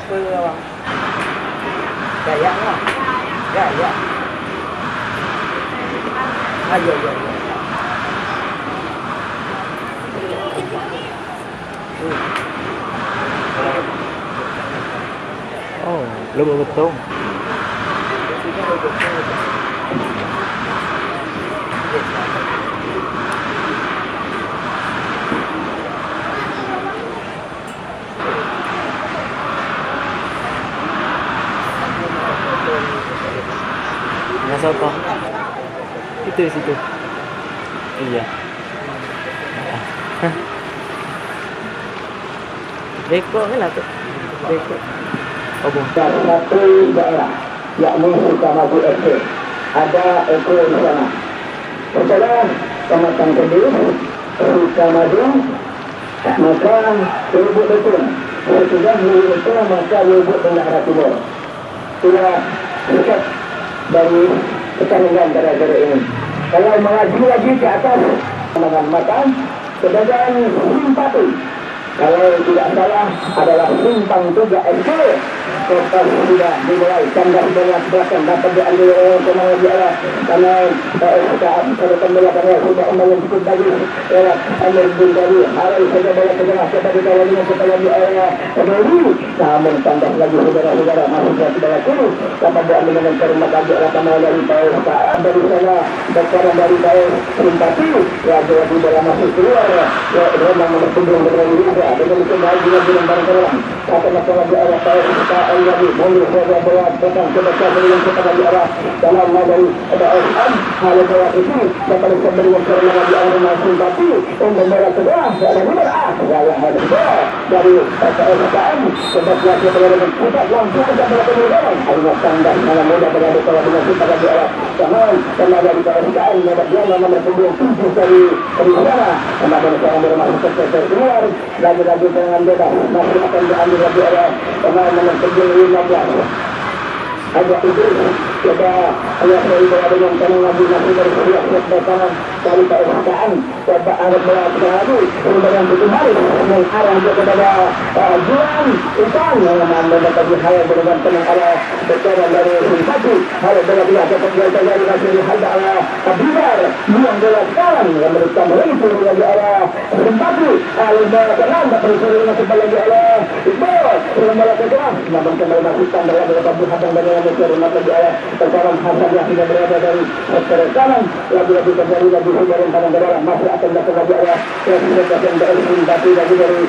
Bang. Gaya lah. Gaya. Ayo, ayo, ayo. Oh, lubuk betung. Nggak soto. Itu di situ. Iya. Beko lah tuh. Beko. Oh, bukan. Satu daerah, yakni Sukamaju FC. Ada Eko di sana. Setelah Kecamatan Kediri, Sukamaju, maka Lubuk Betung. Sesudah Lubuk Betung, maka Lubuk Tenggara Timur. Sudah dekat dari pertandingan daerah ini. Kalau melaju lagi ke atas, dengan makan, sedangkan simpati. Kalau tidak salah adalah simpang 3 SD. Kota sudah dimulai tanda sebanyak belakang dapat diambil oleh pemain dia karena kalau pembelakannya sudah yang cukup bagus ya Amir bin Dari harus saja bola ke tengah coba dikawalnya supaya di area kembali namun tambah lagi saudara-saudara masih di bawah kiri dapat diambil dengan cermat lagi oleh pemain dari Paul dari sana berjalan dari Paul simpati ya di dalam masuk keluar ya memang berkembang dengan juga dengan kembali dengan barang-barang akan masalah di area Paul lagi boleh saja bola datang ke dekat dengan kepada di arah dalam dari ada SM hal bola itu dapat kembali dengan cermat di area simpati untuk bola kedua ada nomor A yang ada bola dari SKM sebabnya dia dengan cepat langsung ke dalam kemudahan hanya standar dalam mudah berada pada dengan kita di arah jangan karena dari SKM ada dia nama berkumpul dari sana karena dari sekarang bermasuk ke keluar lagi-lagi dengan bebas masih akan diambil lagi arah pemain nomor 15 agak itu kita lihat dari berada dengan tenang lagi masih dari sebelah kanan dari keadaan coba anggap bola lagi kemudian itu hari mengarah kepada Juan Ipan yang mendapat dihayal dengan tenang arah berjalan dari simpati harus bola dia dapat dari hasil dihadap arah Abibar buang bola sekarang yang mereka itu lagi arah simpati harus bola tenang dapat disuruh masuk lagi arah Iqbal bola kedua namun kembali masih tanda dapat dihadap dari rumah lagi ayah sekarang Hasan yang sudah berada dari sekarang kanan lagi-lagi terjadi lagi dari kanan masih akan datang lagi ayah yang dari simpati lagi dari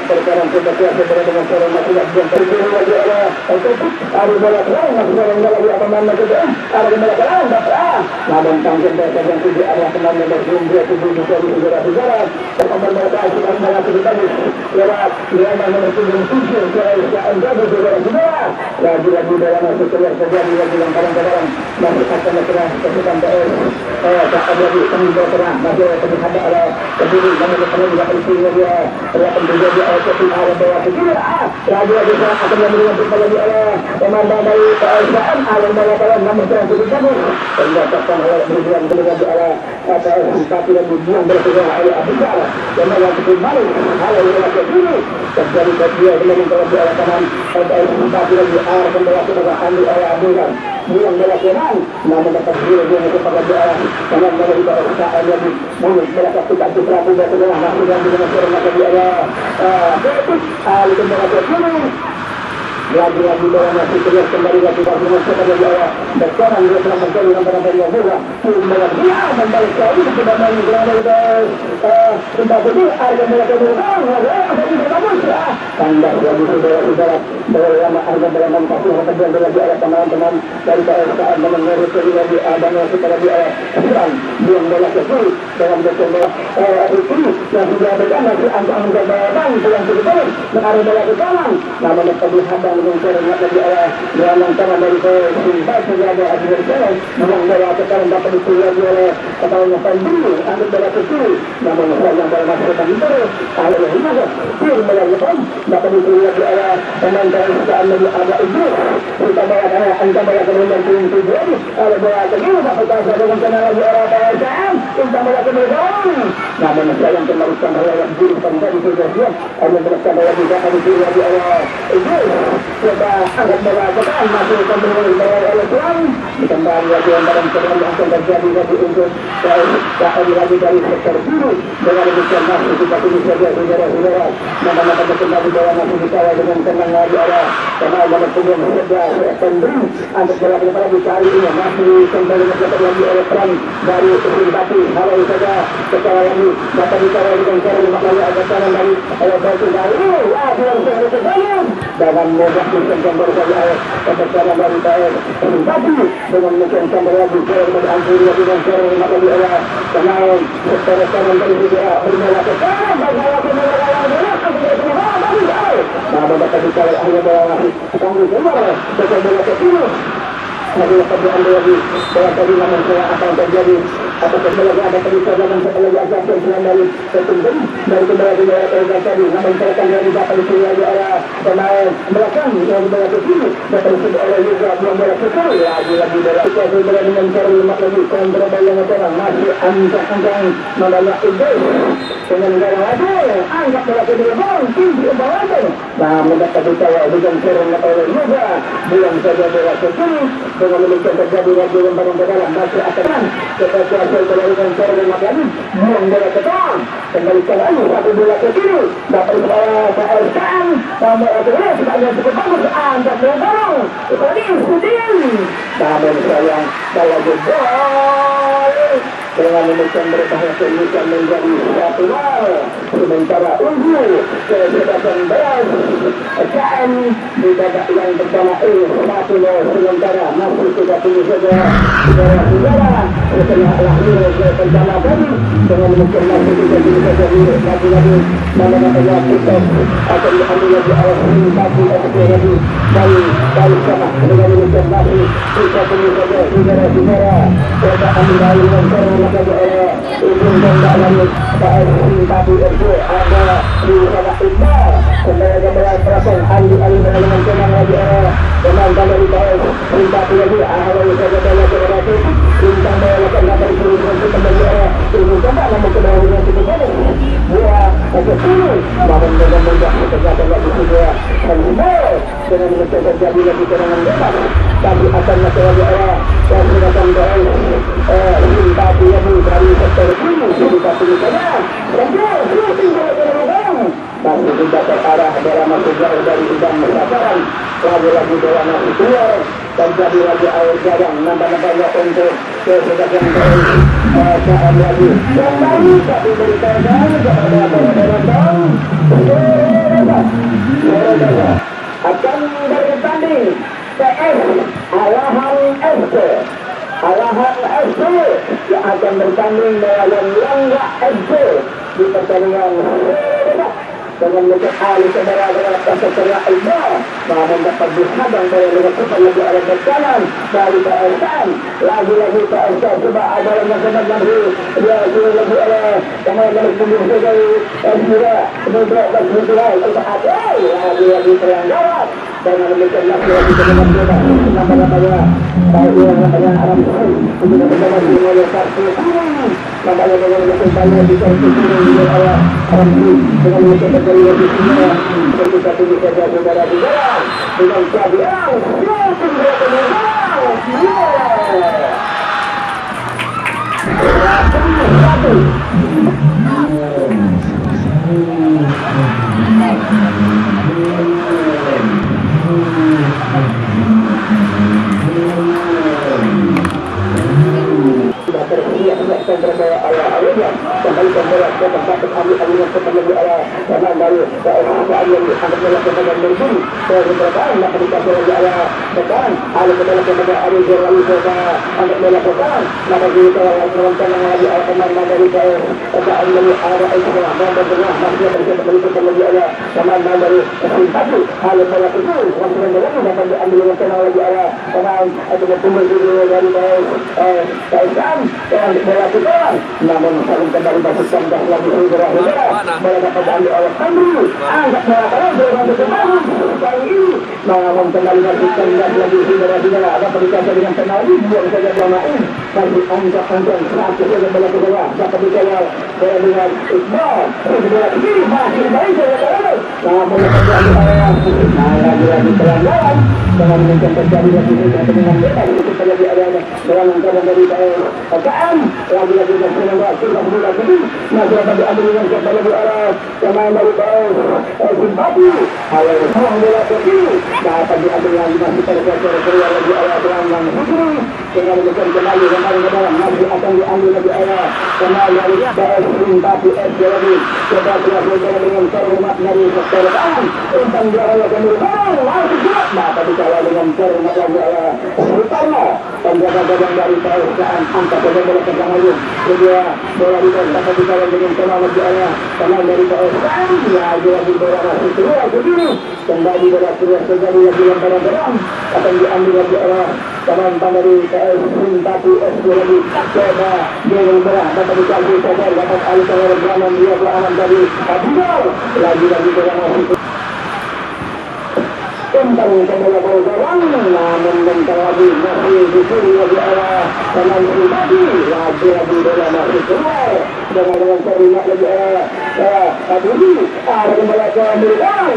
sekarang sudah berada dengan seorang masih yang terjadi lagi ayah untuk ada bola terang masih orang lagi apa mana juga ada bola terang dapat namun tanggung jawab yang tidak ada teman yang berjumlah tujuh bisa saudara-saudara perkembangan mereka akan sangat bagus lewat dia nomor 77 saya menjadi saudara-saudara lagi-lagi dalam setelah terjadi lagi yang kadang-kadang masih akan terang kesukaan tak ada di tengah terang masih terhadap ada kediri namun kemudian juga pentingnya dia terdapat menjadi kesukaan ada bahwa tidak lagi-lagi akan memberikan kita lagi oleh pemandang dari KSM alam mengatakan namun terang cukup bagus mendapatkan oleh berjuang dengan oleh KSM tapi yang dibuang berjuang oleh Abdul yang malah cukup baik hal yang kediri terjadi dia dengan kalau di oleh kanan KSM tapi lagi kembali kepada Andi oleh Abdul buang bola kanan namun dapat dia kepada dia dengan dari KSM yang mulut mereka tidak berlaku dengan hasil yang dengan cermat dia betul hal itu mereka lagi-lagi bola masih terus kembali lagi dengan kepada dia sekarang dia telah mencari antara dia bola dia membalik lagi kepada main berada tempat itu ada bola kedua tanda lagi saudara-saudara bahwa harga bola kasih kemudian lagi ada teman-teman dari KSM dengan mereka lagi ada masih pada dia sekarang buang bola ke kiri dalam bola itu yang sudah ada masih angka-angka bang yang sudah mengarah bola ke kanan namun dapat dihadang dengan cermat lagi yang antara dari Simba sudah ada hasil jalan memang bola sekarang dapat dipilih oleh kepalanya Panduru ambil bola ke kiri namun yang bola masuk ke dalam terus kalau ini ada kiri bola depan dapat dipilih oleh pemain sudah menjadi ada iblis kita bayar anda bayar kemudian tujuan kalau bayar kedua dapat kasih dengan kenal lagi orang PSM kita bayar kemudian namun sayang kembalikan yang diri kembali tujuan hanya berkata lagi akan diri di Allah iblis kita angkat bayar kemudian masih kembali bayar oleh Tuhan kembali lagi yang dalam kemudian yang akan terjadi lagi untuk kami lagi dari sektor biru dengan demikian masih kita ini saja saudara-saudara nama-nama kembali bahwa masih dikawal dengan tenang lagi arah karena dalam kemudian sudah September untuk berlaku pada di hari ini masih kembali dapat lagi oleh peran dari Usul Batu kalau saja secara ini dapat dikawal dengan cara maknanya ada tangan dari Batu dari yang saya terbanyak dengan mudah September saja dapat cara dari Usul Batu dengan mungkin kembali lagi dari Ampuri dengan cara maknanya ada tangan secara tangan dari dia bermula ke nah, dapat dikawal akhirnya bahwa tanggung jawab sesuai dengan kesini lagi anda lagi bahwa tadi namun saya akan terjadi atau kembali ada perbicaraan setelah diajarkan selain dari ketinggian dari kembali tadi namun saya akan dari dapat disini lagi arah pemain belakang yang dibawa ke sini dapat disini oleh juga belum bola ke sini lagi bola situasi bola dengan cara lemak lagi kontra yang orang masih ancang-ancang membanyak iblis dengan negara lagi anggap bola ke belakang tinggi bawah itu nah mendapat dikawal dengan cara oleh juga belum saja bola ke sini dengan demikian terjadi lagi lembaran ke dalam masih akan kita kuasai dengan cara lemak lagi belum bola ke dalam kembalikan lagi satu bola ke sini dapat bola ke LKM nomor akhirnya sudah ada cukup bagus anggap belakang tadi Sudin namun sayang kalau bola dengan demikian berbahaya bisa menjadi satu hal sementara unggul kesedaran beras KM di babak yang pertama satu sementara masih tidak tinggi saja saudara-saudara setelah lahir ke pertama tadi dengan demikian masih tidak tinggi saja lagi-lagi mana-mana kita akan diambil lagi oleh simpati lagi dari sana dengan demikian masih tidak tinggi saja saudara-saudara kita ambil lagi dengan lagi ujung tembak lagi simpati itu ada di sana Iqbal kembali perasaan ahli dengan tenang lagi dengan dari bawah simpati lagi ahli saja banyak berarti bintang bawah akan dapat turun kembali ujung tembak namun kembali dengan itu boleh dua ke sini namun dengan mudah terjadi lagi juga dengan mudah terjadi lagi serangan bebas tapi akan masih lagi dan silakan doa simpati lagi dari sektor ini simpati saja dan shooting bola masih tidak terarah dalam masuk jauh dari bidang sasaran lagi-lagi bola masih keluar dan jadi lagi air jarang nambah-nambahnya untuk kesedaran baik saat lagi kembali tapi beritahukan kepada bola-bola akan bertanding PS Arahan FC yang akan bertanding melawan Langga FC di pertandingan dengan mencet ahli saudara dengan setelah Iqbal namun dapat dihadang dari dengan cepat lebih arah berjalan dari PSM lagi-lagi PSM coba ada yang lagi dia sudah lagi oleh pemain dari punggung sebagai juga lagi-lagi pelanggaran dengan demikian lagi dengan bebas nama-namanya baik yang namanya Aram untuk bersama dengan kartu kuning namanya dengan demikian banyak di kartu kuning oleh Aram dengan demikian terjadi lagi semua seperti satu saja saudara-saudara dengan Sabian terbawa ala-alanya kembali bola ke tempat alih-alihnya kembali ala karena dari keadaan yang akan melakukan dengan berbun keberadaan maka dikasih lagi ala depan ala kepada Ali Jerali coba untuk melakukan maka kita melakukan lagi ala kemana dari keadaan yang ada Islam dan berdengar masih berkata melakukan lagi ala kemana dari simpati ala melakukan langsung lagi dapat diambil dengan lagi ala kemana ada berkumpul dari Islam dan melakukan namun saling kembali masukkan dah lagi saudara-saudara bola dapat diambil oleh Andrew angkat mengatakan dengan berkembang kali ini namun kembali lagi kandidat lagi saudara-saudara dapat dikasih dengan penalti buang saja bermain bagi angka-angka 100 saja bola ke bawah dapat dikawal dengan Iqbal bola ke kiri masih baik saudara namun lagi-lagi pelanggaran dengan mungkin terjadi lagi dengan bebas itu terjadi ada dalam anggaran dari KM lagi-lagi bersenang sudah bola ke kiri masih dapat diambil dengan kembali di arah pemain dari simpati awal bola ke kiri dapat diambil lagi masih tergeser keluar lagi arah pelanggan dengan bukan kembali ke dalam masih akan diambil lagi arah pemain dari simpati lagi coba dilakukan dengan terhormat dari sektor kanan tentang dia kemudian langsung kuat dapat dikawal dengan terhormat lagi arah Sultana penjaga gawang dari perusahaan angkat bola ke kanan kedua bola dapat dikawal dengan terhormat di arah pemain dari perusahaan lagi bola masih keluar ke kiri kembali bola keluar terjadi lagi lemparan dalam akan diambil lagi arah pemain dari simpati lagi coba dengan bola dapat dikawal saja dapat alih ke kanan dia beraman dari Abdul lagi bola masih tentang bola gawang namun bentar lagi masih disuruh lagi arah pemain simpati lagi bola masih keluar dengan terlihat lagi Abdul ada bola ke belakang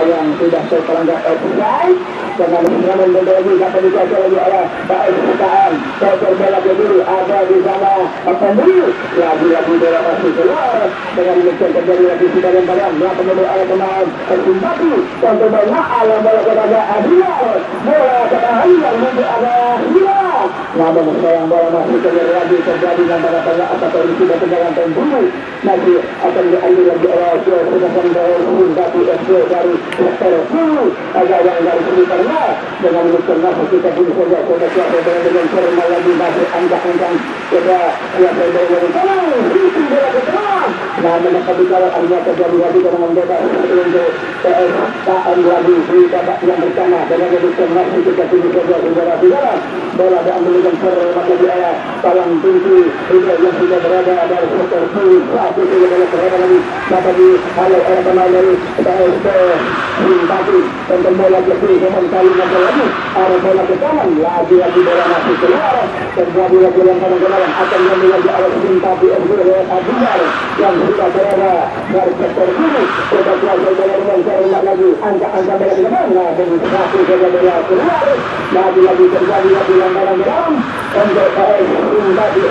yang tidak terpelanggar offside dengan serangan bola lagi dapat dikasih lagi arah KM sektor bola ke kiri ada di sana Abdul lagi bola masih keluar dengan demikian terjadi lagi sudah lemparan dapat bola arah pemain simpati untuk bola ala bola kepada Adrian bola terakhir yang menuju arah Hira namun sayang bola masih terjadi antara tengah atau polisi dan tendangan pemburu masih akan diambil lagi oleh sedangkan dari Simpati FC dari sektor kiri agak yang dari sekitarnya dengan demikian kita pun saja dengan formal lagi masih angka-angka kita siap dari kanan itu bola ke tengah namun akan dikawal hanya terjadi lagi dengan bebas untuk KM lagi di babak yang pertama dengan demikian masih kita tunggu saja saudara-saudara bola diambil dengan formal lagi oleh palang tinggi yang sudah berada dari sektor kiri satu saja bola berada lagi dapat dihalau oleh pemain dari Simpati tentang bola ke kiri dengan kali lagi ada bola ke kanan lagi bola masih keluar terjadi lagi yang kanan ke dalam akan diambil lagi oleh Simpati Abdul yang sudah berada dari sektor kiri sudah keluar bola dengan terhormat lagi angka-angka bola ke depan dan satu saja bola keluar lagi terjadi lagi yang kanan ke dalam untuk Simpati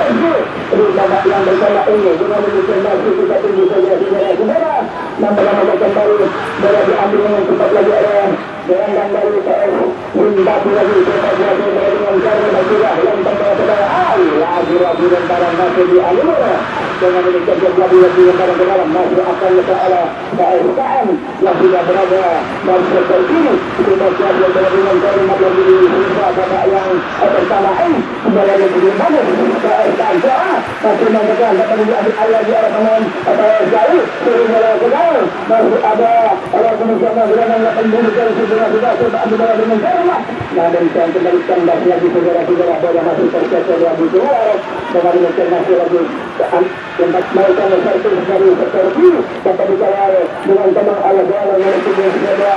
di babak yang bersama ini dengan demikian masih kita tunggu saja saudara-saudara nama-nama kembali bola diambil dengan cepat lagi oleh gelandang dari Simpati lagi cepat lagi dengan cara bergerak yang tambah lagi lemparan masih diambil dengan demikian terjadi lagi lemparan ke dalam masih akan ke arah KM yang sudah berada dari sektor kiri sudah siap dengan cara lagi di babak yang pertama ini bola yang belum bagus masih mengatakan dapat diambil lagi oleh pemain jauh sering bola ke dalam masih ada oleh kemudian gelandang 80 dari sudah coba ambil bola dengan cara dan kembali kandas lagi saudara-saudara bola masih tercecer lagi keluar dengan demikian masih lagi tempat mereka satu dari sektor kiri dapat dikawal dengan teman ala bola yang sudah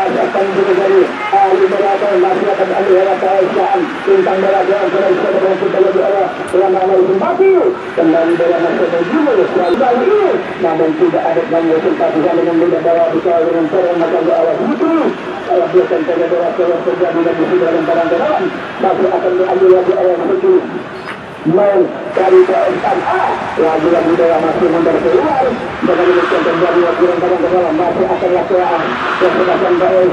akan dari ahli berada masih akan ambil bola KSM tentang bola yang sudah kita lagi arah pelanggaran Simpati kembali bola masih berjumlah selalu ini namun tidak ada gangguan Simpati dengan mudah bola dikawal dengan terhormat lagi arah itu kalau biarkan saja bola terjadi lagi sudah lemparan ke dalam masih akan diambil lagi arah itu main dari KSMA lagi bola masih mundur keluar dengan demikian terjadi lagi lemparan ke dalam masih akan lakukan kesempatan dari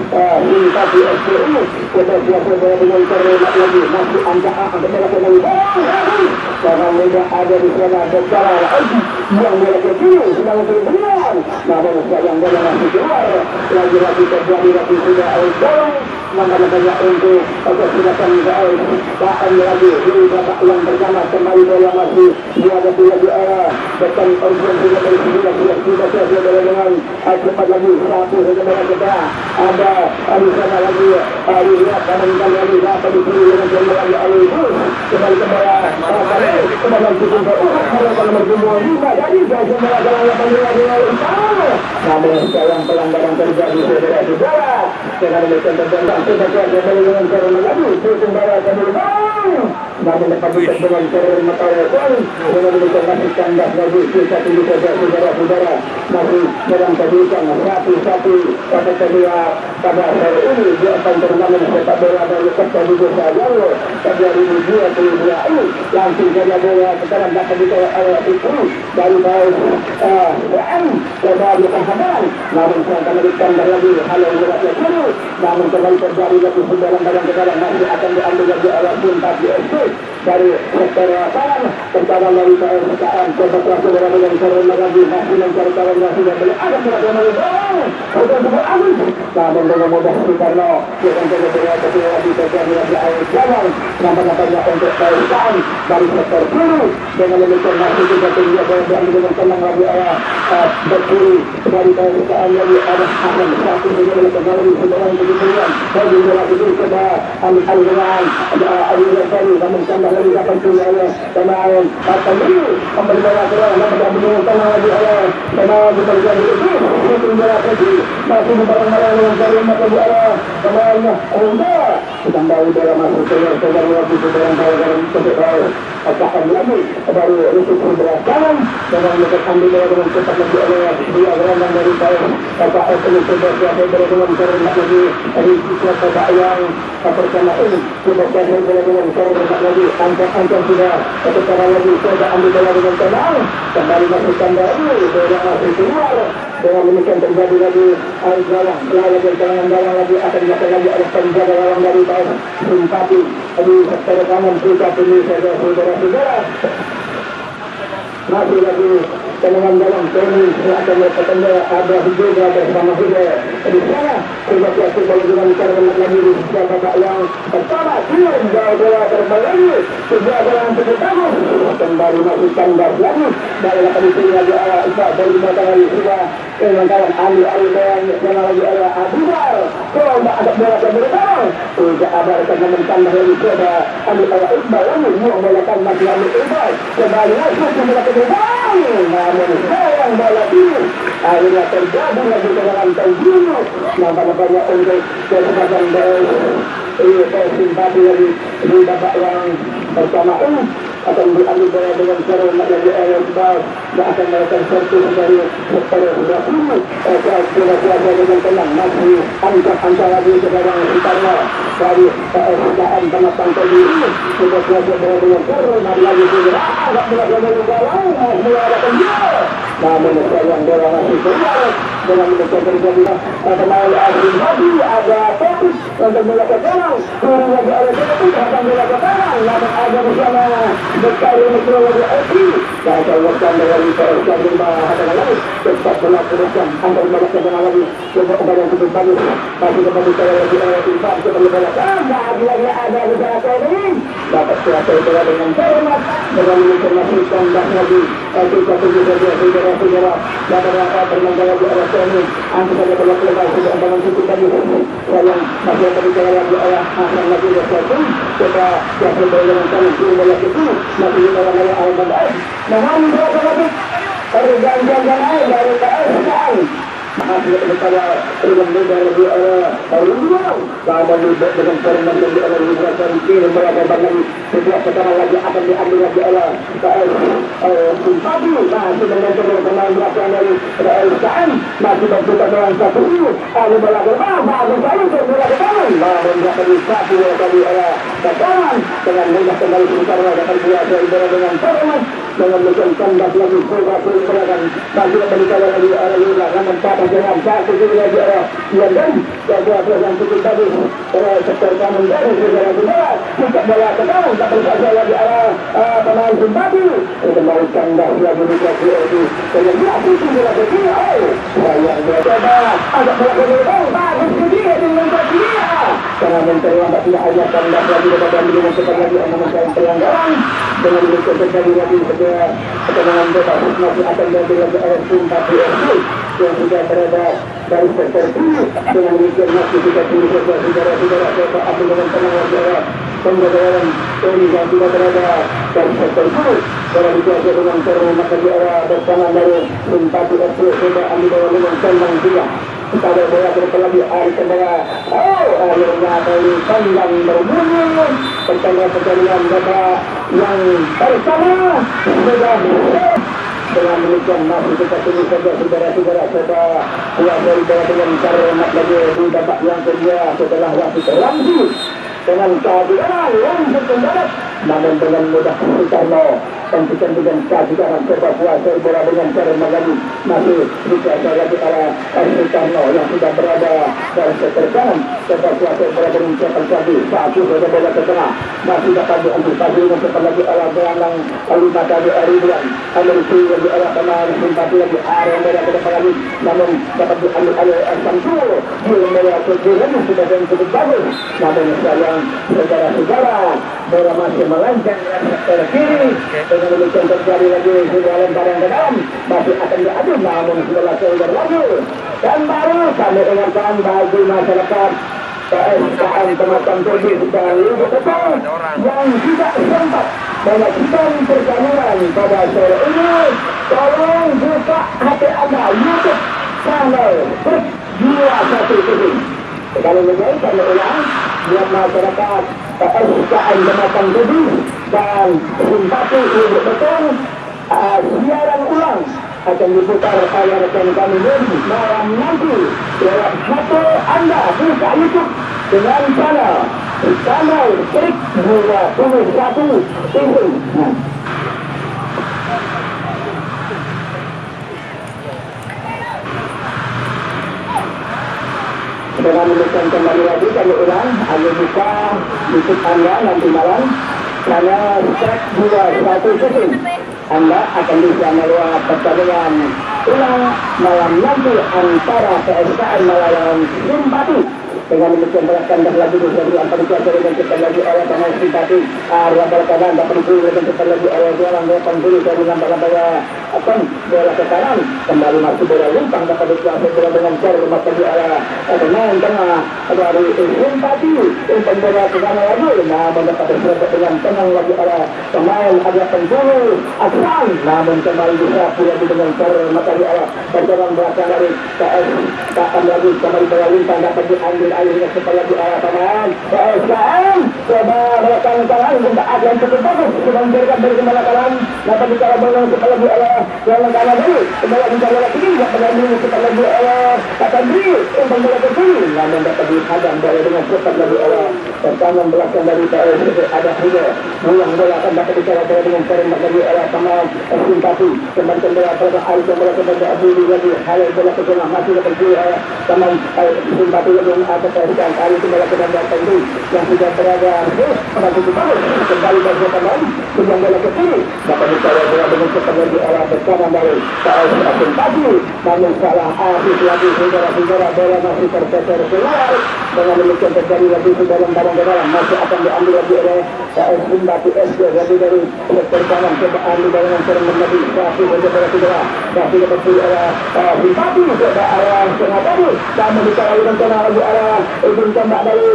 Simpati SPU kita siapa dengan terhormat lagi masih angka bola kembali karena mudah ada di sana secara lagi yang bola ke kiri sedang berbenam namun sayang bola masih keluar lagi terjadi lagi sudah dorong namanya untuk kesempatan KM lagi di babak yang pertama kembali bola masih dihadapi lagi depan organ sudah dari sudah bola dengan cepat lagi satu saja bola kita ada di sana lagi lihat kanan lagi dapat dipilih dengan bola lagi kembali ke bola kembali ke bola nomor 5 jadi gaji melakukan 8 utama. Namun sayang pelanggaran terjadi saudara-saudara. Dengan demikian terjadi sebagai dengan cara lagi saudara kembali. Namun dapat dengan cara mengatakan dengan demikian masih kandas lagi kita tunggu saja saudara-saudara. Masih dalam kedudukan 1-1 pada kedua pada hari ini di akan turnamen sepak bola dari Kota Liga Sahaja pada 2022 ini langsung saja bola sekarang dapat dikawal itu dari bawah WM kembali ke Haman. Namun saya akan ditambah lagi hal yang berat ini. Namun kembali terjadi lagi dalam masih akan diambil lagi oleh tim PSIS dari sektor lapangan tercatat dari KSKM sebagai saudara dengan karena lagi masih mencari kawan yang sudah beli ada berapa kali sudah cukup aman. Namun dengan mudah Soekarno yang menjadi berapa lagi terjadi lagi air jalan nampak-nampaknya untuk KSKM dari sektor kiri dengan demikian masih juga tinggi dengan tenang lagi berkiri dari KSKM lagi ada akan satu dengan kembali sebarang kejutan bagi bola itu coba ambil aliran aliran tadi namun tambah lagi dapat oleh pemain akan ini kembali bola bola namun dengan tenang lagi oleh pemain berjalan itu itu bola tadi masih barang-barang yang dari mata bola pemainnya Honda kembali bola masuk ke dalam lagi barang-barang seperti akan lagi baru itu berjalan dengan mereka ambil bola dengan cepat lagi oleh dua gelandang dari KS ini sudah siap dengan karena lagi dari siapa yang pertama ini sudah siap dengan karena lagi angkat sudah secara lagi sudah ambil bola dengan tenang kembali masukkan dari bola masih keluar dengan demikian terjadi lagi air galang lagi galang lagi akan dilakukan lagi oleh penjaga gawang dari KS Simpati di sektor kanan kita ini saudara-saudara masih lagi tenangan dalam Tony akan melakukan ada juga bersama juga di sana sudah siap dengan cara lagi di babak yang pertama kirim bola terbalik sebuah bola yang pertama kembali masih kandas lagi dari akan dipilih lagi dari mata lagi sudah kawan ambil yang lagi Abubar coba ada bola yang pertama tidak ada karena mentambah lagi coba ambil Iqbal lagi mau melakukan masih ambil Iqbal kembali masuk ke bola kedua namun sayang bola ini akhirnya terjadi lagi dengan terjunuk nampak-nampaknya untuk kesempatan Simpati lagi di babak yang pertama ini akan diambil bola dengan cara lagi Iqbal dan akan melakukan servis dari sektor sebelah ini bola dengan tenang masih angkat lagi sekarang Soekarno dari SKM penatang tadi ini sudah selesai bola dengan cara lagi segera agak bola dengan bola ada penjual namun sayang bola masih keluar dengan mendekat terjadi pemain asing tadi ada fokus untuk melakukan tenang turun lagi oleh Tepuk akan melakukan tenang namun ada bersama berkali metro lagi Eki dan terlakukan dari KSKM ada lagi cepat melakukan antar melakukan tenang lagi coba yang cukup bagus masih kembali saya lagi Infak kembali melakukan lagi ada bersama Tony dapat siapa itu dengan cermat dengan menginformasikan dan lagi kita tunggu saja saudara-saudara dapat bermandang lagi oleh Tony antar saja berlaku sudah bangun cukup tadi sayang masih akan bicara lagi oleh Hasan lagi bersatu coba siapa dengan Tony melihat itu masih kita lagi Al-Badai mohon berapa lagi pergantian air dari KSKM masih kepada perubahan dari Rumah sama juga dengan perubahan dari Rumah dan kiri melakukan lagi setiap sekarang lagi akan diambil lagi oleh Simpati masih dengan pemain belakang dari KSKM masih berbuka dengan satu lalu melakukan bagus sekali untuk melakukan lalu melakukan satu kali oleh Soekarno dengan mudah kembali Soekarno dapat biasa dengan perubahan dengan mesin kandas lagi bergabung masih berbicara lagi oleh Lula namun dengan satu lagi yang dan yang cukup bagus sektor kanan dari saudara-saudara tidak bola ke dalam tak berkata lagi pemain Simpati kembali kandas lagi di KSKM dengan lagi sudah begini sayang coba agak bola ke dalam bagus dia dengan dia karena menterlambat tidak hanya kandas lagi kepada dengan cepat lagi namun sayang pelanggaran dengan demikian terjadi lagi ketenangan bebas masih akan jadi lagi oleh Simpati yang sudah berada dari sektor ini dengan demikian masih kita tunggu saja saudara-saudara coba ambil dengan tenang lagi penjagaan ini yang tidak berada dari sektor dulu bola dijaga dengan terhormat di arah bertangan dari simpati FC sudah ambil bola dengan tenang juga kita ada bola berkelahi air kendara akhirnya dari pandang berbunyi pertandingan data yang pertama sudah dengan demikian masih kita tunggu saja saudara-saudara coba kuasai bola dengan terhormat lagi di babak yang kedua setelah wasit Ramzi dengan kehadiran langsung mendarat namun dengan mudah Soekarno hentikan dengan kehadiran coba kuasai bola dengan terhormat lagi masih dikuasai lagi oleh Soekarno yang sudah berada dari sektor kanan coba kuasai bola dengan terhormat lagi satu saja bola ke tengah masih dapat diantisipasi dengan cepat lagi oleh gelandang lima kali Ridwan Amerisi lagi oleh pemain simpati lagi area merah ke depan lagi namun dapat diambil oleh Samsul di merah ke kiri sudah yang cukup bagus namun sayang saudara-saudara bola masih melenceng ke sektor kiri dengan demikian terjadi lagi sudah lemparan ke dalam masih akan diadu namun sudah keluar lagi dan baru kami ingatkan bagi masyarakat PSKM Pematang Tujuh dan Liga Betul yang tidak sempat menyaksikan pertandingan pada sore ini tolong buka HP Anda YouTube channel Trik Jiwa 1 sekali lagi kami ulang buat masyarakat PSKM Pematang Tujuh dan Simpati Liga Betul siaran ulang akan diputar oleh rekan kami malam nanti lewat HP Anda buka YouTube dengan channel Trik Jiwa 1 TV. Dengan demikian kembali lagi kami ulang ayo buka YouTube Anda nanti malam channel Trik Jiwa 1 TV. Anda akan bisa melihat pertandingan ulang malam nanti antara PSKM melawan Simpati. Dengan demikian belakang dah lagi dari antara kuasa dengan kita lagi oleh pemain Simpati. Rabal kanan dapat dipilih dengan kita lagi oleh orang depan dulu dari lambat-lambat bola ke kanan kembali masuk bola lumpang dapat dikuasai bola dengan cara rumah tadi oleh pemain tengah dari Simpati umpan bola ke kanan lagi namun dapat diserang dengan tenang lagi oleh pemain ada penjuru Aslan namun kembali disapu lagi dengan cara rumah tadi oleh penjagaan belakang dari KM lagi kembali bola lumpang dapat diambil akhirnya supaya lagi oleh pemain PSKM coba belakang kanan untuk ada yang cukup bagus sudah memberikan dari belakang dapat bicara bola supaya lagi oleh yang kanan dulu kembali bicara bola kiri dapat diambil supaya lagi oleh Katandri umpan bola ke kiri namun dapat dihadang bola dengan cepat lagi oleh pertahanan belakang dari PSKM ada Hugo ulang bola akan dapat bicara bola dengan serempak lagi oleh pemain Simpati kembali bola pada Ali bola kepada Abdul lagi hal bola ke tengah masih dapat oleh pemain Simpati yang ada PSKM Ali bola kepada Tandu yang sudah berada pada titik bagus kembali dari pemain ulang bola ke kiri dapat bicara bola dengan cepat lagi oleh pertahanan dari PSKM Simpati namun salah asis lagi saudara-saudara bola masih tercecer keluar dengan demikian terjadi lagi dalam barang ke dalam masih akan diambil lagi oleh Simpati SD lagi dari sektor kanan coba ambil dengan cara menjadi satu saudara-saudara masih dapat oleh Simpati coba arah tengah tadi namun bicara dengan tengah lagi arah ujung tembak dari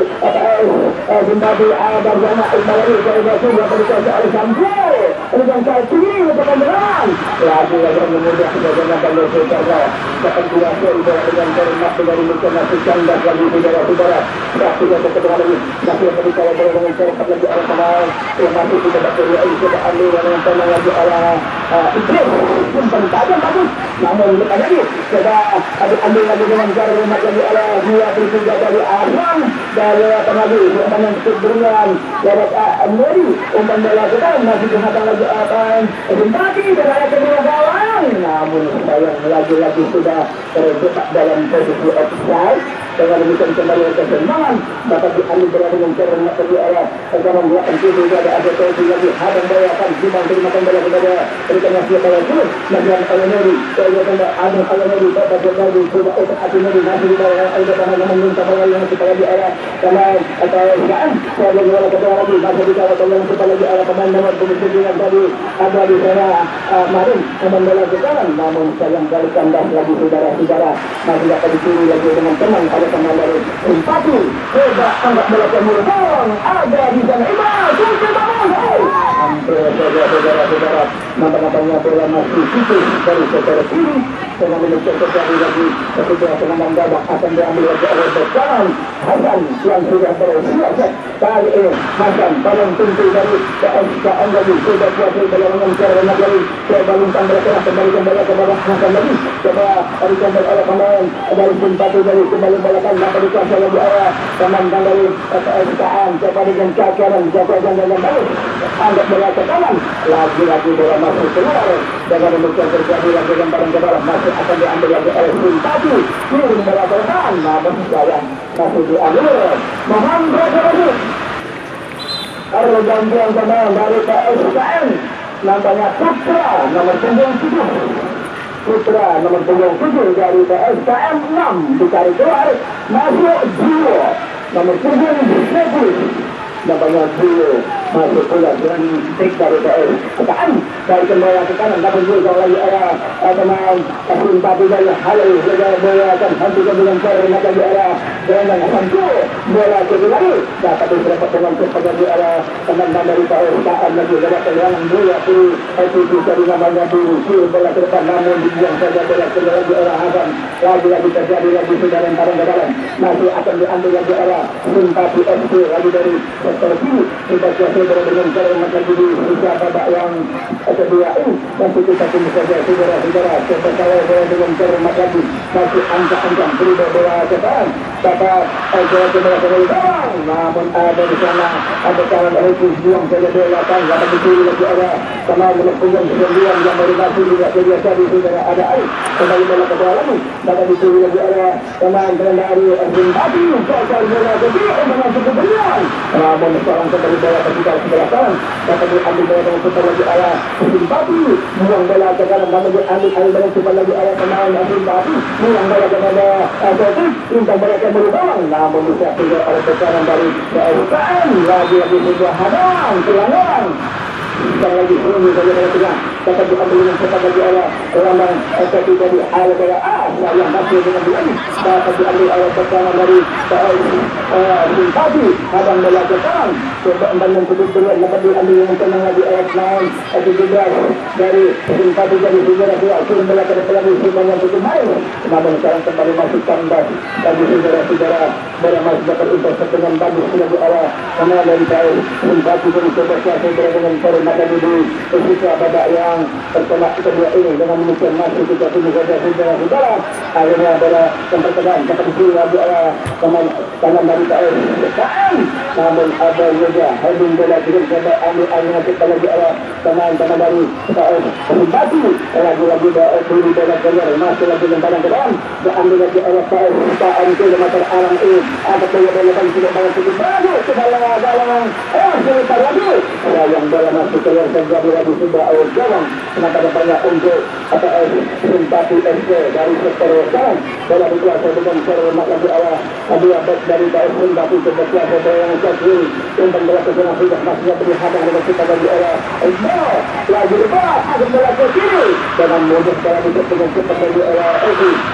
Simpati ada banyak lagi dari batu dapat dikuasai oleh Samsul dengan cara kiri untuk penderaan lagi memudah bagaimana kalau saudara dapat kuasai bola dengan terhormat dari muka masih candas lagi saudara-saudara masih dapat kedua lagi masih dapat bicara bola dengan terhormat lagi oleh pemain masih tidak dapat coba ambil dengan tenang lagi oleh Idris umpan tajam bagus namun bukan lagi coba ambil lagi dengan terhormat lagi oleh dua tertiga dari Arman dari lagi umpan yang sebelumnya lewat Amri umpan bola ke dalam masih dihadang lagi oleh Simpati dari kedua gawang namun sayang lagi-lagi sudah terjebak dalam posisi offside dengan demikian kembali ke kesenangan dapat diambil bola dengan terhormat lagi oleh pertahanan belakang kiri juga ada posisi lagi hadang bola akan dimakan bola kepada berikan hasil bola dulu dengan Al-Nuri ada Al-Nuri dapat berlari coba otak Al-Nuri masih di bawah ada tangan meminta bola yang kita lagi oleh pemain atau Gaan saya bola kedua lagi masih di bawah bola yang kita lagi oleh pemain nomor 29 tadi ada di sana Marin bola ke kanan namun sayang balikan dah lagi saudara-saudara masih dapat dicuri lagi dengan tenang ada teman dari simpati coba anggap bola kemur bang ada di sana Iman kunci bangun hampir saja saudara-saudara nampak-nampaknya bola masih tipis dari secara kiri dengan menunjuk terjadi lagi ketika penendang gabak akan diambil lagi oleh berjalan Hasan yang sudah bersiap kali ini Hasan balon pintu dari PSKM lagi sudah kuasa dalam mengejar banyak lagi coba luntang berkerah kembali ke bawah Hasan lagi coba dikembali oleh pemain dari simpati dari kembali balakan dapat dikuasai lagi oleh pemain dari PSKM coba dengan kanan jaga jangan baik anggap bola ke kanan lagi-lagi bola masuk keluar dengan demikian terjadi lagi lemparan ke dalam masih akan diambil lagi oleh simpati kirim bola ke kanan namun sayang masih diambil Mohon lagi ada gantian pemain dari PSKM nampaknya Putra nomor punggung 7 Putra nomor punggung 7 dari PSKM 6 dicari keluar masuk Dio nomor punggung 10 nampaknya Dio masuk pula dengan trik dari PSKM dari kembali ke kanan dapat juga lagi ada pemain simpati dari Halo bola akan hentikan dengan cara di arah dengan Sancho bola ke lagi dapat diserap dengan kepada di arah teman dari PSKM lagi dapat tendangan bola itu dari namanya Dulu bola ke depan namun dibuang saja bola ke lagi arah Hasan lagi terjadi lagi sudah lemparan ke dalam masih akan diambil lagi arah simpati FC lagi dari sektor kiri kita kuasa dengan cara memakai diri usaha babak yang kedua ini nanti kita tunggu saja saudara-saudara seperti bola dengan cara memakai masih angka-angka beri bola ke depan dapat bola kembali bawah namun ada di sana ada kawan Rufus buang saja bola kan dapat dicuri lagi ada sama dengan punggung 9 yang baru masuk juga jadi tadi saudara ada air kembali bola ke bawah lagi dapat dicuri lagi ada teman dari Zimbabwe gagal bola ke kiri dengan cukup berian namun sekarang kembali bola ke sebelah kanan dapat diambil bola dengan cepat lagi arah Zimbabwe buang bola ke kanan namun diambil dengan cepat lagi arah pemain Zimbabwe buang bola kepada Sotik intang bola ke bawah namun bisa juga oleh tekanan dari PSKM lagi-lagi sebuah hadang pelanggaran sekali lagi ini saja dari tengah dapat diambil dengan cepat lagi oleh Rambang SPT dari Al-Qara yang masih dengan ini dapat diambil oleh tekanan dari Simpati hadang bola ke kanan coba membangun tutup duluan dapat diambil dengan tenang lagi oleh Naon juga dari Simpati dari saudara-saudara kirim bola ke depan lagi membangun tutup main namun sekarang kembali masuk kandas bagi saudara-saudara bola masih dapat intercept dengan bagus lagi oleh pemain dari Simpati dari coba kuasa dengan maka dulu ketika babak yang pertama kedua ini dengan demikian masih kita tunggu saja saudara-saudara akhirnya bola yang pertama dapat dicuri lagi oleh pemain kanan dari PSKM namun ada juga heading bola kirim coba ambil akhirnya kita lagi oleh pemain dari Simpati lagi-lagi beri bola keluar masih lagi lemparan ke dalam diambil lagi oleh PSKM ke motor alam ini ada bola yang sudah banyak cukup bagus ke dalam sebentar lagi yang bola masih keluar terjadi lagi sudah gawang kenapa banyak untuk Simpati FC dari sektor kanan bola dikuasai dengan cermat lagi awal dua back dari Simpati sebesar bola yang kiri tentang bola ke tengah sudah masih berhadang dengan kita lagi awal lagi bola ada bola ke kiri dengan mudah bola untuk dengan cepat lagi awal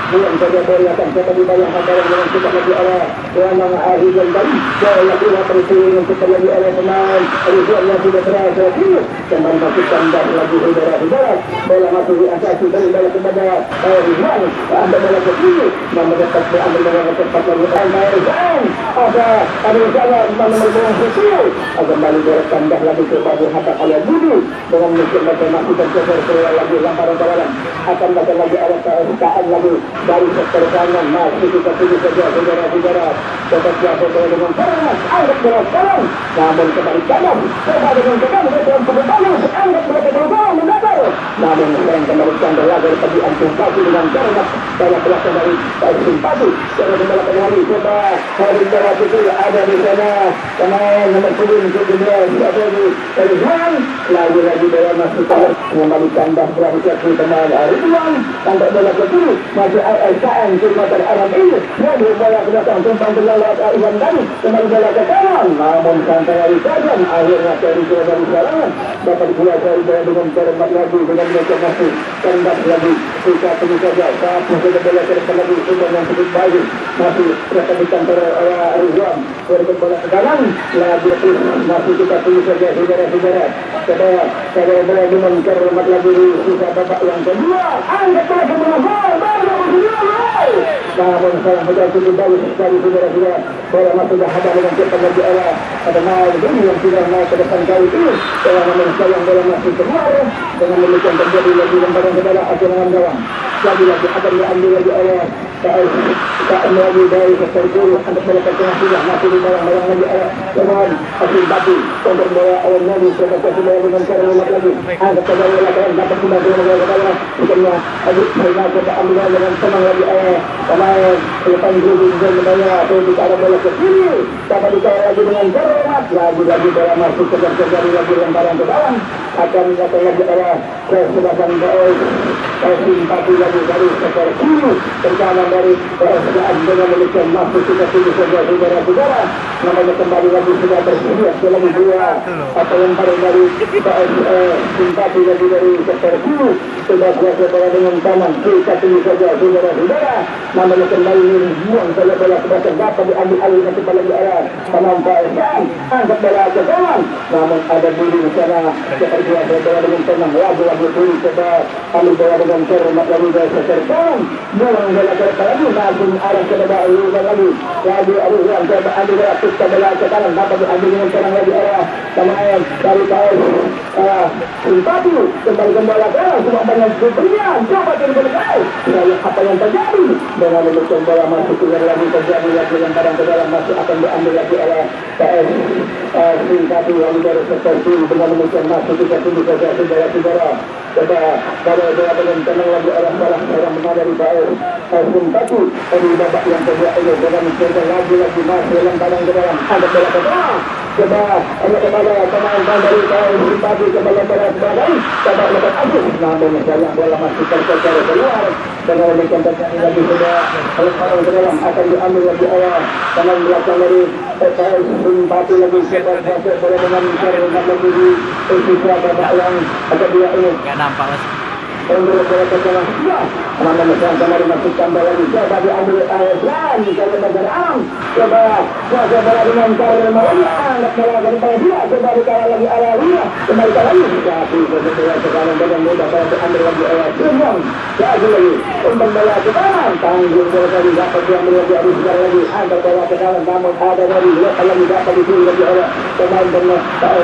buang saja bola akan cepat dibayang dengan cepat lagi awal yang akhir dan tadi bola keluar terus dengan cepat lagi awal pemain Rizwan yang sudah berada kembali masuk kandas lagi saudara-saudara bola masuk di atas dari bola kepada Rizwan ada bola ke kiri namun dapat diambil dengan cepat lagi Rizwan ada salah nomor 10 kembali bola kandas lagi kepada Hatta oleh Budi dengan mencoba masuk dan keluar lagi lemparan ke dalam akan datang lagi ada PSKM lagi dari sektor kanan masih kita tunggu saja saudara-saudara dapat siapa dengan Farnas anggap bola kanan namun kembali kanan coba dengan kanan dalam kebetulan anggap bola ke bawah mendatar namun sekarang kembali kanan lagi tadi Simpati dengan Farnas dalam belakang dari Simpati cara kembali kembali coba hari bola itu ada di sana pemain nomor 10 ada di Rizwan lagi-lagi bola masuk kembali kandas berani ke pemain Rizwan anggap bola ke kiri masuk ASKM ke motor Arab ini namun bola ke belakang tumpang terlalu Iwan Dani kembali bola ke kanan namun santai dari kanan akhirnya dari serangan dapat bola dari bola dengan cermat lagi dengan mereka masuk kandas lagi lagi kita tunggu saja saat masih bola ke depan lagi umpan yang cukup baik masih terasa di kantor Rizwan berikan bola ke kanan lagi terus masih kita tunggu saja saudara-saudara saya bola dengan cermat lagi di sisa babak yang kedua angkat bola ke bola gol baru gol namun sayang sudah cukup bagus sekali saudara-saudara bola masih dah ada dengan cepat lagi ada main ini yang sudah naik ke depan kali ini namun sayang bola masih keluar dengan demikian terjadi lagi lemparan ke dalam akhirnya gawang lagi akan diambil lagi oleh KM lagi dari sektor kiri untuk bola ke tengah sudah masih di dalam lagi dengan Asin Batu untuk bola oleh Nabi sebagai bola dengan cara lemak lagi angkat ke dalam lakukan dapat kembali bola ke dalam bukannya Adik Maina coba ambil dengan senang lagi pemain lepas dulu dan menanya atau di arah bola ke kiri dapat dikawal lagi dengan cara lemak lagi bola masuk terjadi lagi lemparan ke dalam akan datang lagi oleh kesebelasan Asin Batu lagi dari sektor kiri perjalanan dari perasaan dengan demikian masuk kita tunggu saja saudara-saudara namanya kembali lagi sudah bersedia lagi dua atau yang paling dari simpati lagi dari sektor kiri sudah berhasil bola dengan kanan kita tunggu saja saudara-saudara namanya kembali buang saja bola sudah terdapat diambil alih nanti lagi arah penampilan angkat bola ke kanan namun ada dulu di sana seperti biasa bola dengan tenang lagi dulu coba ambil bola dengan cermat lagi dari sektor kanan buang bola ke lagi langsung arah ke depan lagi yang coba ambil bola ke bola ke kanan dapat diambil dengan tenang lagi arah pemain dari simpati kembali ke bola ke semua banyak berian coba kembali apa yang terjadi dengan demikian bola masuk keluar lagi terjadi lagi lemparan ke dalam masih akan diambil lagi oleh simpati yang dari sektor kiri dengan demikian masuk kita tunggu saja saudara-saudara coba kalau bola dengan tenang lagi arah salah seorang mengadari simpati di babak yang kedua ini dengan mencoba lagi masih lemparan ke dalam ada bola ke dalam coba kepada pemain dari simpati kembali bola ke dalam coba lepas aduh namun sayang bola masih tercecer keluar dengan demikian terjadi lagi sudah lemparan ke dalam akan diambil lagi oleh tangan belakang dari simpati lagi coba masuk bola dengan cara lagi di sisa babak yang kedua ini nggak nampak mas. untuk bola ke tengah namun sayang kembali masuk tambah lagi coba diambil dan kalau bergerak coba bola dengan cara angkat bola ke depan dia coba dikawal lagi arah dia kembali ke lagi tapi bola sekarang dengan mudah kalau diambil lagi oleh Jumong lagi umpan bola ke kanan tanggung bola tadi dapat diambil lagi ada sekarang lagi angkat bola ke kanan namun ada lagi lagi dapat dipilih lagi oleh pemain dengan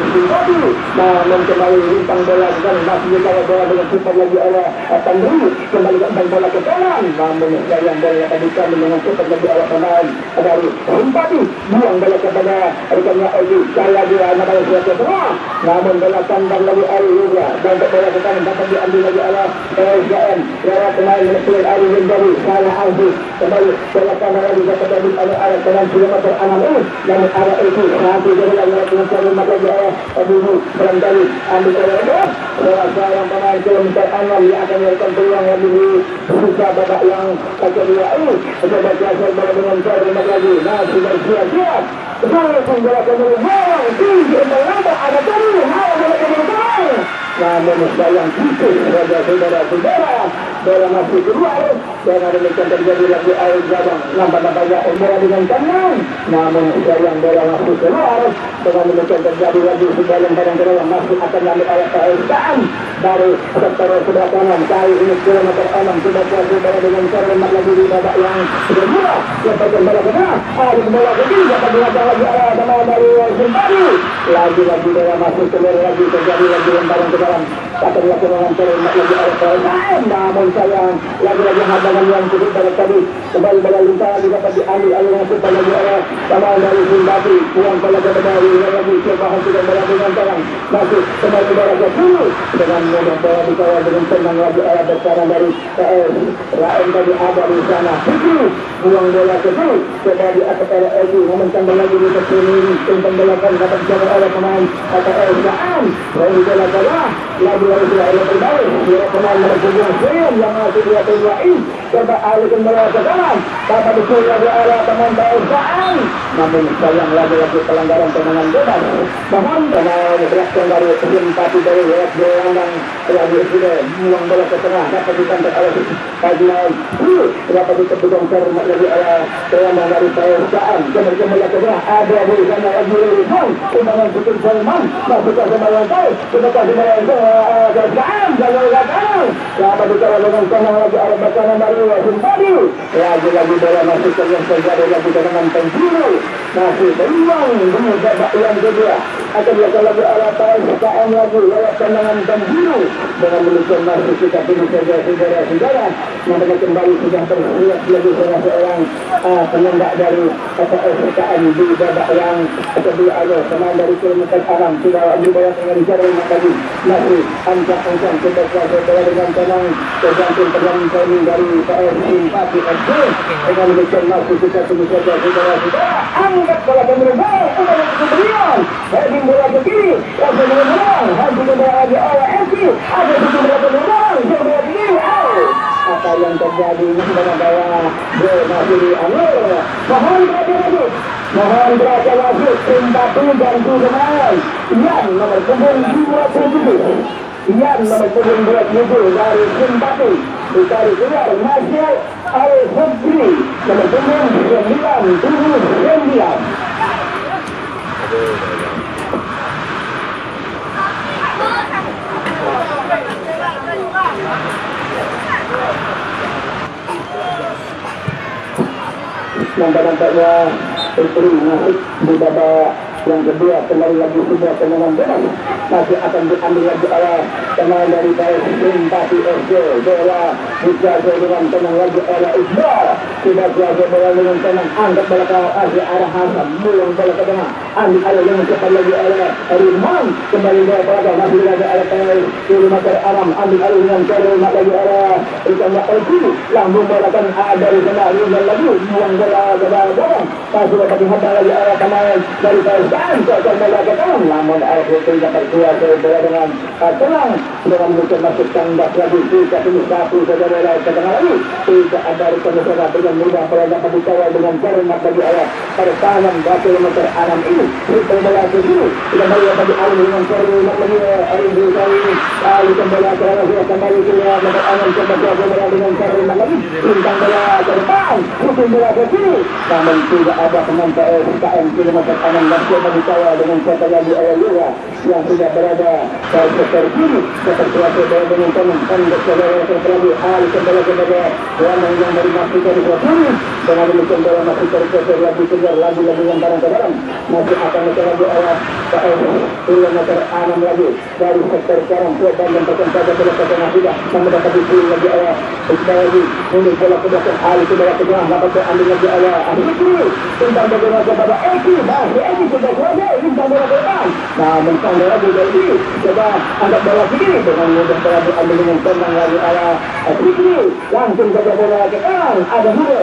simpati namun kembali limpang bola ke kanan masih dikawal bola dengan cepat lagi oleh Tandri kembali ke bola ke kanan namun yang bola tadi kami dengan cepat lagi oleh pemain dari simpati buang bola kepada rekannya Egi saya dia namanya suatu semua namun bola tandang lagi Ari juga dan bola ke kanan dapat diambil lagi oleh SJM lewat pemain Mesir Ari Hendari salah Aziz kembali bola kanan lagi dapat diambil oleh arah kanan kilometer 6 ini namun arah itu nanti jadi lewat dengan kalimat lagi oleh Abu Berandali ambil bola sayang pemain kilometer 6 yang akan melakukan peluang lagi di sisa babak yang kedua ini coba berhasil bola dengan kalimat lagi nah sudah siap bola bola bola tinggi melambak ada tadi bola namun sayang itu saudara-saudara bola masih keluar dan demikian terjadi lagi air gadang nampak-nampaknya bola dengan kanan namun sayang bola masih keluar dengan demikian terjadi lagi sudah lemparan ke dalam masih akan diambil oleh KSKM dari sektor sebelah kanan kali ini kilometer 6 sudah berhasil bola dengan cara lemak lagi di babak yang kedua lepaskan bola ke tengah ada bola ke kiri dapat dilakukan lagi arah sama dari simpati lagi bola masih keluar lagi terjadi lagi lemparan ke dalam akan dilakukan dengan cara lemak lagi oleh KSKM namun sayang lagi hadangan yang cukup pada tadi kembali bola lintasan dapat diambil alih masuk lagi oleh sama dari simpati buang bola ke bawah lagi coba hasilkan bola dengan tangan masuk kembali bola ke kiri dengan mudah bola dikawal dengan tenang lagi oleh berkanan dari PS Raen tadi ada di sana Fikri buang bola ke kiri coba di atas oleh Egi mementang lagi di kesini umpan bola kan dapat dijaga oleh pemain PS Raen dari bola bola lagi sudah ada terbalik pemain berhubung yang masih dia tujuan coba alih kembali ke kanan dapat disuruh di arah teman Taufan namun sayang lagi-lagi pelanggaran tendangan bebas mohon tenang reaksi dari simpati dari lewat gelandang lagi sudah buang bola ke tengah dapat ditangkap oleh Fadlan dapat dikepung cermat lagi oleh gelandang dari Taufan kembali ke tengah ada di sana lagi Rizwan umpangan Putin Salman masuk ke Semayangkai kita kasih Taufan jalur belakang dapat dikepung dengan tenang lagi oleh bakanan dari simpati lagi-lagi bola masuk ke yang terjadi lagi dengan penjuru masih beruang dengan babak yang kedua akan dilakukan lagi oleh PSKM lagi lewat tendangan penjuru dengan menuju masuk kita pilih saudara-saudara nampaknya kembali sudah terlihat lagi seorang penembak dari PSKM di babak yang kedua ada pemain dari kilometer alam sudah dibawa dengan jarak tadi masih ancang-ancang kita saudara dengan tenang tergantung penonton dari PS Simpati FC dengan menuju masuk kita pilih saudara-saudara angkat bola ke mereka untuk kemudian heading bola ke kiri langsung menang heading bola lagi oleh FC ada satu bola ke belakang bola ke kiri apa yang terjadi dengan gaya masih Anwar mohon perhatian lagi Simpati ganti pemain yang nomor punggung 27 yang nomor punggung 27 dari Simpati dicari keluar masih Al-Fadri nomor punggung 979 nampaknya Putri masuk di babak yang kedua kembali lagi sebuah tendangan bebas masih akan diambil lagi oleh pemain dari Simpati FC bola dijaga dengan tenang lagi oleh Iqbal sudah jaga bola dengan tenang angkat bola ke arah Hasan buang bola ke tengah ambil alih yang cepat lagi oleh Rizwan kembali bola ke masih lagi oleh pemain kilometer alam ambil alih dengan cermat lagi oleh Rikanda Elki lambung bola kan dari sana Rizwan lagi buang bola ke belakang masih dapat dihantar lagi oleh pemain dari PSKM bola ke tengah namun Al-Fadri dapat keluar bola dengan tenang dengan muncul masuk tangga lagi tidak pilih satu saja bola ke tengah lagi tidak ada rekan-rekan dengan mudah bola dapat dikawal dengan cermat lagi oleh pertahanan kilometer 6 ini kita bola ke sini kita bola tadi alih dengan cermat lagi alih bola ke arah kembali ke nomor 6 coba bola dengan cermat lagi bintang bola ke depan putus bola ke sini namun tidak ada pemain PSKM kilometer 6 dan coba dikawal dengan cermat lagi oleh Lula yang sudah berada pada sektor kiri seperti itu dengan teman anda saudara terlebih alih kembali kepada yang dari masuk dari sini dengan demikian bola masih terkejar lagi kejar lagi yang barang ke dalam masih akan lagi oleh kilometer 6 lagi dari sektor sekarang dan tekan saja bola ke tengah sudah namun dapat dipilih lagi oleh Iqbal lagi ini bola ke belakang alih ke bola ke tengah dapat diambil lagi oleh Ahli tentang bagaimana kepada Eki masih Eki sudah selesai tentang bola ke depan namun tanda lagi dari coba angkat bola kiri dengan mudah bola diambil dengan tenang lagi oleh Fikri langsung saja bola ke kanan ada dua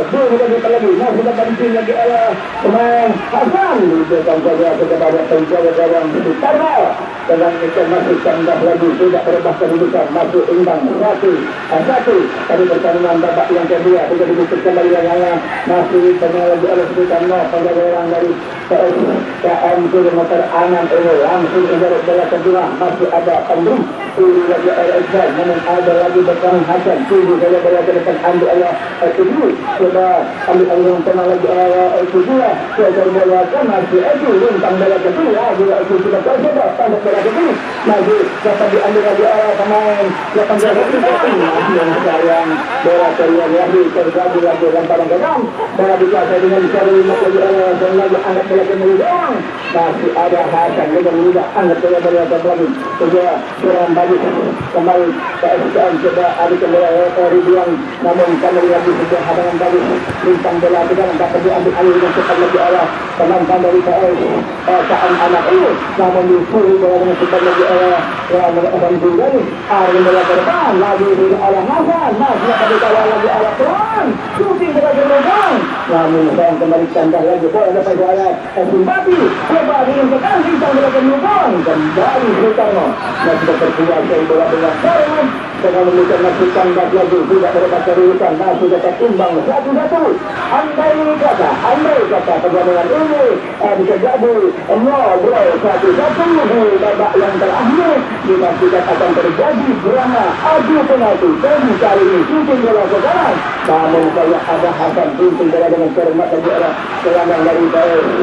lagi masih dapat dipilih lagi oleh pemain Hasan diberikan saja kepada penjaga gawang Tarno dengan itu masih canggah lagi tidak berubah kedudukan masih imbang satu tadi pertandingan babak yang kedua tidak dibutuhkan kembali yang masih tengah lagi oleh Tarno penjaga gawang dari PSKM kilometer 6 ini langsung menjadi bola kedua masih ada Pandri tujuh lagi oleh Iqbal namun ada lagi berkang Hasan tujuh saja bola ke depan ambil oleh tujuh coba ambil alih yang tengah lagi oleh tujuh coba bola ke masih itu rintang bola kedua juga itu sudah tersebar tanda bola kedua masih dapat diambil lagi oleh pemain 18 masih yang sayang bola keluar lagi terjadi lagi lemparan ke dalam bola dikuasai dengan seri lagi oleh dan lagi angkat bola ke belakang masih ada Hasan dengan mudah angkat bola ke belakang coba kurang bagus kembali PSKM coba alih kembali ke Ridwan namun kembali lagi sudah hadangan bagus rintang bola ke dalam dapat diambil alih dengan cepat lagi oleh penonton dari PSKM anak ini namun disuruh bola dengan cepat lagi oleh Abang Bundari alih bola ke depan lagi oleh Hasan masih dapat dikawal lagi oleh Tuan shooting bola ke belakang namun sayang kembali candah lagi bola dapat oleh Simpati coba dengan tekan rintang bola ke belakang kembali Sutarno masih terkuat bola dengan dengan demikian masih kandas lagi tidak berdapat kedudukan masih dapat imbang 1-1. Andai kata pertandingan ini bisa jadi 0-1 di babak yang terakhir, dipastikan akan terjadi drama adu penalti. Dan kali ini shooting bola ke dalam, namun saya ada Hasan shooting bola dengan cermat dan arah serangan dari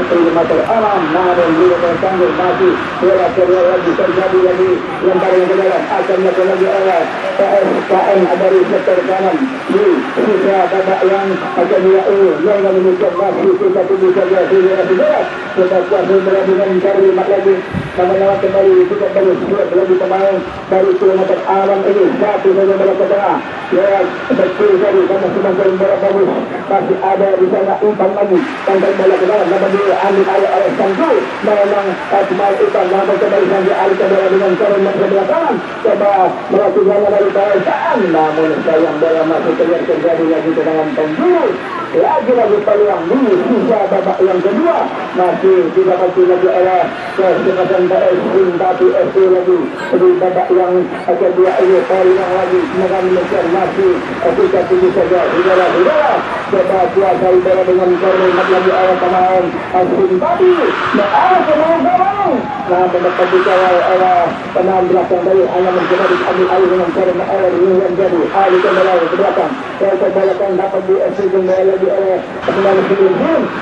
perimeter alam, namun dia tertangguh masih bola keluar lagi, terjadi lagi lemparan ke dalam, akan melakukan lagi arah PSKM dari sektor kanan di sisa babak yang akan dilakukan yang menunjukkan masih kita tunggu saja saudara-saudara. Kita kuasa dengan kalimat lagi sama-sama kembali kita baru siap lagi pemain dari kilometer alam ini satu saja bola ke tengah ya betul tadi karena sudah bola bagus masih ada di sana umpan lagi tangkap bola ke dalam dapat diambil oleh Sangku memang pemain umpan dapat kembali sampai alih bola dengan kalimat sebelah kanan coba melakukannya dari perasaan namun sayang bola masih terjadi lagi dengan penjuru lagi peluang di sisa babak yang kedua masih tidak pasti lagi oleh kesempatan tapi FC lagi di babak yang kedua ini peluang lagi dengan demikian masih kita tunggu saja saudara-saudara coba kuasai bola dengan kalimat lagi oleh pemain simpati pemain gawang nah mendapat dikawal oleh pemain belakang dari hanya mencoba diambil alih dengan kalimat oleh yang jadi alih kembali ke belakang belakang dapat di FC kembali lagi oleh pemain sebelum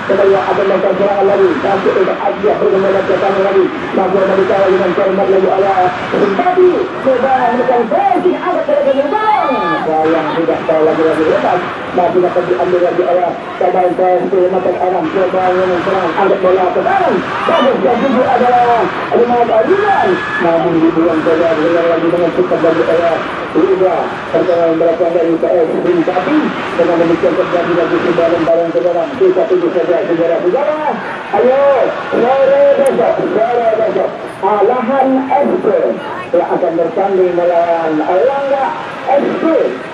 kembali ada melakukan serangan lagi sampai untuk Asia berkembali ke kanan lagi masih ada dikawal dengan kalimat lagi oleh simpati coba melakukan pressing agak dari belakang sayang tidak tahu lagi lepas masih dapat diambil lagi oleh pemain kilometer 6 coba dengan serangan angkat bola ke dalam bagus yang tujuh adalah Rimad Adilan namun dibuang saja lagi dengan cepat lagi oleh Liga pertandingan belakang dari PS Simpati dengan demikian terjadi lagi sebaran barang ke dalam kita tunggu saja saudara-saudara ayo sore besok Alahan FC yang akan bertanding melawan Alangga FC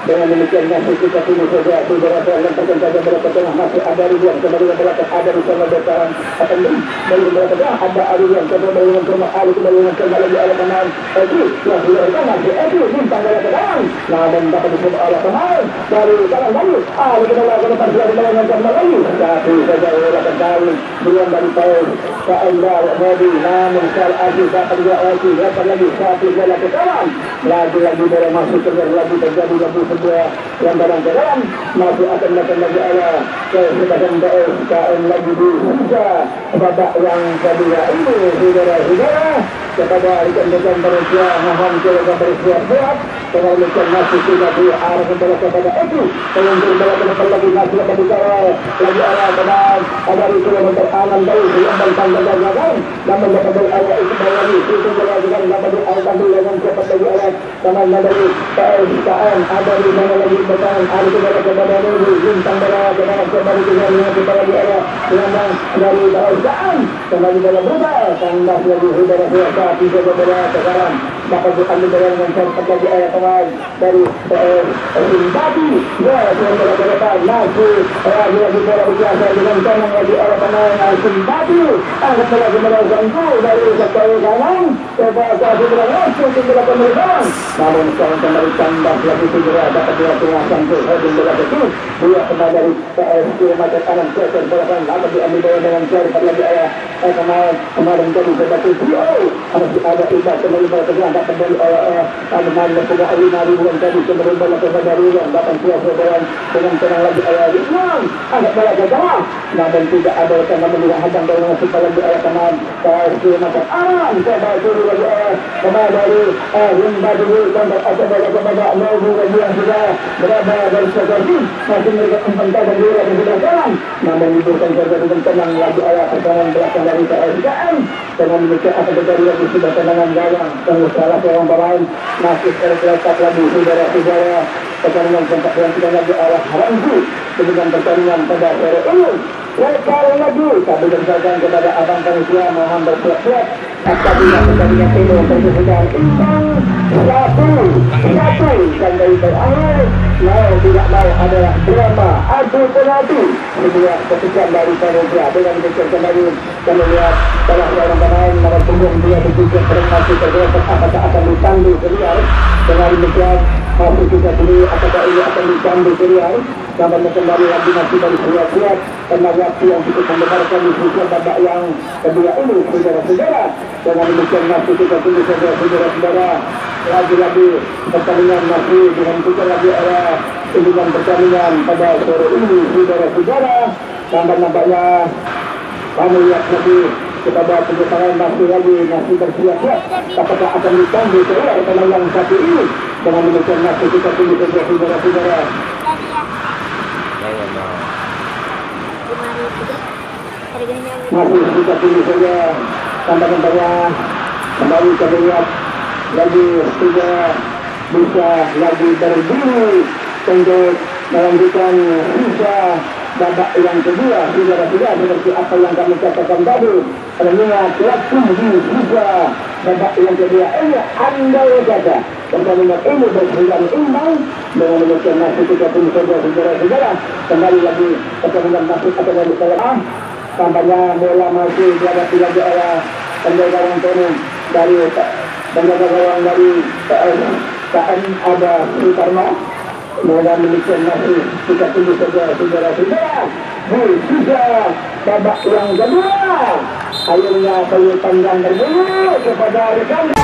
dengan demikian masih kita tunggu saja saudara-saudara lempakan saja bola ke tengah masih ada Ribuan kembali ke belakang ada di sana besaran akan dari belakang ada Ribuan kembali dengan rumah Ali kembali dengan kembali oleh pemain Edi yang dilakukan masih Edi bintang bola ke dalam namun dapat disebut oleh pemain dari kanan lagi Ali kembali ke depan sudah kembali dengan kembali satu saja bola kembali belum dari Paul ke Endar Modi namun Sal Aziz dapat juga Oki dapat lagi satu bola ke dalam lagi bola masuk lagi terjadi lagi sebuah lemparan ke dalam masih akan melakukan lagi oleh kesempatan KM lagi di babak yang kedua ini saudara-saudara kepada rekan-rekan manusia mohon kita bersiap-siap kemudian masih tidak diarah kembali kepada itu kemudian bola ke depan lagi masih dapat dikawal lagi arah kepada ada di kilometer 6 dari diambil tanggal belakang namun dapat berada itu lagi itu bola dengan dapat diarahkan dengan cepat lagi oleh teman dari PSKM ada di mana lagi bertahan ada bola kepada ini bintang bola kepada kembali kita lagi ada gelandang dari PSKM kembali bola berubah tandas lagi saudara-saudara tiga bola sekarang dapat diambil dengan cepat lagi oleh teman dari Simpati ya bola ke depan masih lagi bola biasa dengan kanan lagi oleh pemain Simpati angkat bola kembali Sangku dari sektor kanan coba kasih bola langsung ke bola pemeriksaan namun sekarang kembali tandas lagi segera dapat dilakukan Sangku bola kecil dia kembali dari PS kilometer kanan sektor bola kanan dapat diambil bola dengan cepat lagi oleh pemain kemarin jadi seperti masih ada tidak kembali bola ke dalam dapat dari pemain Lepung Alina Ribuan tadi kembali bola kepada Ribuan dapat siap dengan tenang lagi oleh Ribuan angkat bola ke dalam namun tidak ada karena menurut hadang dari masuk lagi oleh pemain kilometer aman coba turun lagi oleh pemain dari Rimba dulu dan ada bola kepada Nobu lagi yang sudah berada dari sekolah masih mereka umpan dan bola ke sebelah kanan namun diberikan saja dengan tenang lagi oleh pertahanan belakang dari PSKM dengan demikian akan terjadi lagi sudah tendangan gawang dan salah seorang pemain masih terletak lagi saudara-saudara pertandingan sempat yang tidak lagi oleh Ramzi dengan pertandingan pada sore ini sekali lagi kami bersamaan kepada abang panitia mohon bersiap-siap apabila pertandingan ini terjadi imbang satu dan dari berakhir mau tidak mau adalah drama adu penalti sebuah keputusan dari panitia dengan demikian kembali kami lihat salah seorang pemain nomor punggung dia berpikir masih tergerak apakah akan dipanggil keluar dengan demikian masih kita pilih apakah ini akan diambil pilihan gambarnya kembali lagi masih dari siap-siap karena waktu yang cukup mendengarkan di sisi babak yang kedua ini saudara-saudara. Dengan demikian masih kita pilih saudara-saudara lagi-lagi pertandingan masih dihentikan lagi oleh iriman pertandingan pada sore ini saudara-saudara. Nampaknya kami lihat lagi kepada penyesalan masih bersiap-siap apakah akan dipanggil keluar karena yang satu ini. Dengan demikian masih kita pilih saudara-saudara. Masih kita pilih saja tambah-tambahnya kembali kita lihat lagi sudah bisa lagi berdiri untuk melanjutkan sisa babak yang kedua saudara-saudara seperti apa yang kami katakan tadi. Karena waktu di sisa babak yang kedua ini andai kata pertandingan ini berjalan imbang. Dengan demikian masih kita pilih saudara-saudara kembali lagi pertandingan masih akan dilakukan. Tampaknya bola masih dihadapi lagi oleh penjaga gawang dari penjaga gawang dari KM ada Sukarno. Dengan demikian masih kita tunggu saudara-saudara di sisa babak yang kedua. Akhirnya peluit panjang berbunyi kepada rekan.